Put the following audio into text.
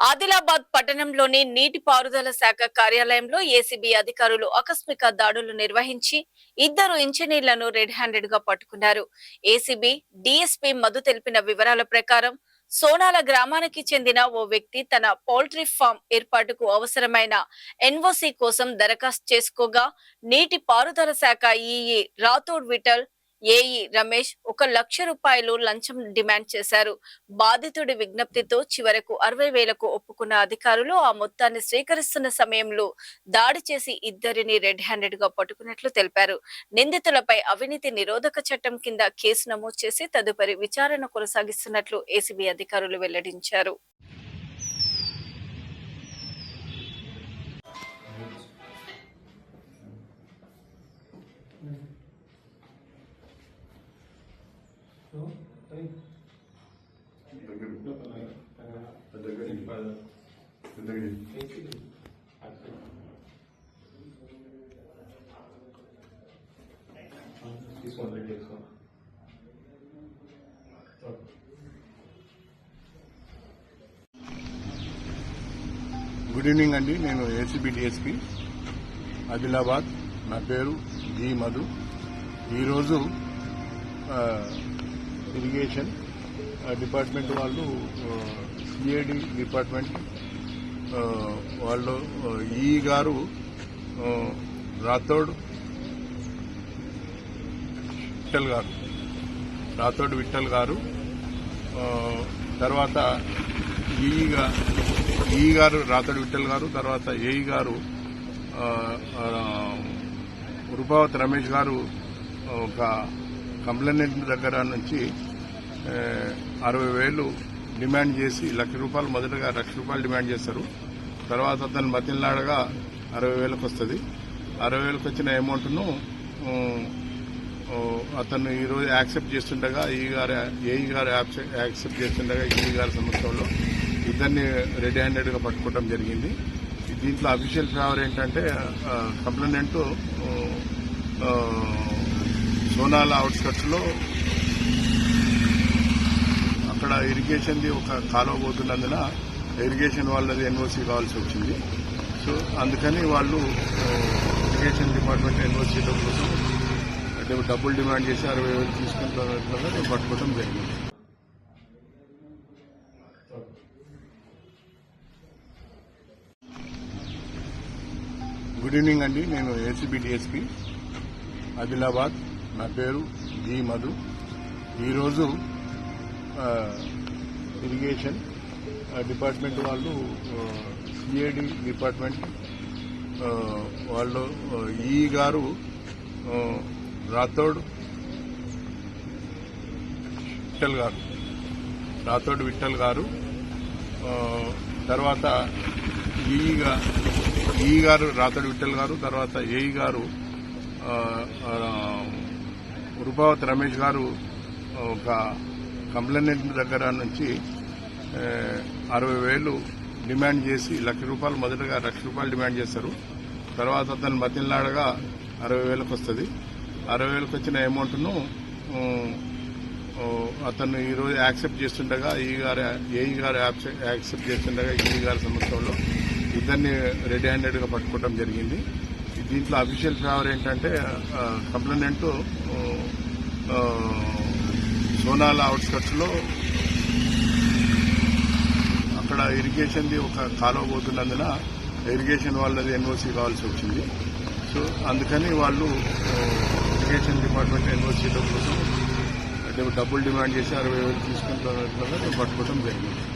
ఆదిలాబాద్ పట్టణంలోని నీటిపారుదల శాఖ కార్యాలయంలో ఏసీబీ అధికారులు ఆకస్మిక దాడులు నిర్వహించి ఇద్దరు ఇంజనీర్లను రెడ్ హ్యాండెడ్ గా పట్టుకున్నారు. ఏసీబీ డీఎస్పీ మధు తెలిపిన వివరాల ప్రకారం సోనాల గ్రామానికి చెందిన ఓ వ్యక్తి తన పౌల్ట్రీ ఫామ్ ఏర్పాటుకు అవసరమైన ఎన్ఓసీ కోసం దరఖాస్తు చేసుకోగా నీటిపారుదల శాఖ ఈఈ రాథోడ్ విఠల్, ఏఈ రమేష్ 1 లక్ష రూపాయలు లంచం డిమాండ్ చేశారు. బాధితుడి విజ్ఞప్తితో చివరకు 60,000కు ఒప్పుకున్న అధికారులు ఆ మొత్తాన్ని స్వీకరిస్తున్న సమయంలో దాడి చేసి ఇద్దరిని రెడ్ హ్యాండెడ్ గా పట్టుకున్నట్లు తెలిపారు. నిందితులపై అవినీతి నిరోధక చట్టం కింద కేసు నమోదు చేసి తదుపరి విచారణ కొనసాగిస్తున్నట్లు ఏసీబీ అధికారులు వెల్లడించారు. గుడ్ ఈవినింగ్ అండి. నేను ఏసీబీ డీఎస్పీ ఆదిలాబాద్. నా పేరు జి మధు. ఈరోజు ఇరిగేషన్ డిపార్ట్మెంట్ వాళ్ళు, సిఐడి డిపార్ట్మెంట్ వాళ్ళు, ఈ గారు రాథోడ్ విఠల్ గారు, తర్వాత ఈ గారు రాథోడ్ విఠల్ గారు, తర్వాత ఏఈ గారు రూపావతి రమేష్ గారు ఒక కంప్లైంట్ దగ్గర నుంచి 60,000 డిమాండ్ చేసి ₹1,00,000 మొదటగా ₹1,00,000 డిమాండ్ చేస్తారు. తర్వాత అతను బతిలాడగా 60,000కు వస్తుంది. 60,000కు వచ్చిన అమౌంట్ను అతను ఈరోజు యాక్సెప్ట్ చేస్తుండగా ఏఈ గారు యాక్సెప్ట్ చేస్తుండగా ఈ గారి సమక్షంలో ఇద్దరిని రెడ్ హ్యాండెడ్ గా పట్టుకోవడం జరిగింది. దీంట్లో అఫీషియల్ ఫేవర్ ఏంటంటే కంప్లైంట్ సోనాల అవుట్స్కట్స్ లో అక్కడ ఇరిగేషన్ది ఒక కాలువ పోతున్నందున ఇరిగేషన్ వాళ్ళది ఎన్ఓసీ కావాల్సి వచ్చింది. సో అందుకని వాళ్ళు ఇరిగేషన్ డిపార్ట్మెంట్ ఎన్ఓసీ కోసం డబ్బులు డిమాండ్ చేసి 60,000 తీసుకున్నట్లుగా పట్టుకోవడం జరిగింది. గుడ్ ఈవినింగ్ అండి. నేను ఏసీబీ డీఎస్పీ ఆదిలాబాద్. నా పేరు జి మధు. ఈరోజు ఇరిగేషన్ డిపార్ట్మెంట్ వాళ్ళు, సిఐడి డిపార్ట్మెంట్ వాళ్ళు, ఈ గారు రాథోడ్ విఠల్ గారు, తర్వాత ఈ గారు రాథోడ్ విఠల్ గారు, తర్వాత ఏఈ గారు రూపావతి రమేష్ గారు ఒక కంప్లైంట్ దగ్గర నుంచి 60,000 డిమాండ్ చేసి ₹1,00,000 మొదటగా ₹1,00,000 డిమాండ్ చేస్తారు. తర్వాత అతను బతిలాడగా 60,000కు వస్తుంది. 60,000కు వచ్చిన అమౌంట్ను అతను ఈరోజు యాక్సెప్ట్ చేస్తుండగా ఏఈ గారు యాక్సెప్ట్ చేస్తుండగా ఈ గారి సమక్షంలో ఇద్దరిని రెడ్ హ్యాండెడ్ గా పట్టుకోవడం జరిగింది. దీంట్లో అఫీషియల్ ఫేవర్ ఏంటంటే కంప్లైంట్ సోనాల అవుట్స్కట్స్ లో అక్కడ ఇరిగేషన్ది ఒక కాలువ పోతున్నందున ఇరిగేషన్ వాళ్ళది ఎన్ఓసీ కావాల్సి వచ్చింది. సో అందుకని వాళ్ళు ఇరిగేషన్ డిపార్ట్మెంట్ ఎన్ఓసీ కోసం డబ్బులు డిమాండ్ చేసి 60,000 తీసుకున్నట్లుగా పట్టుకోవడం జరిగింది.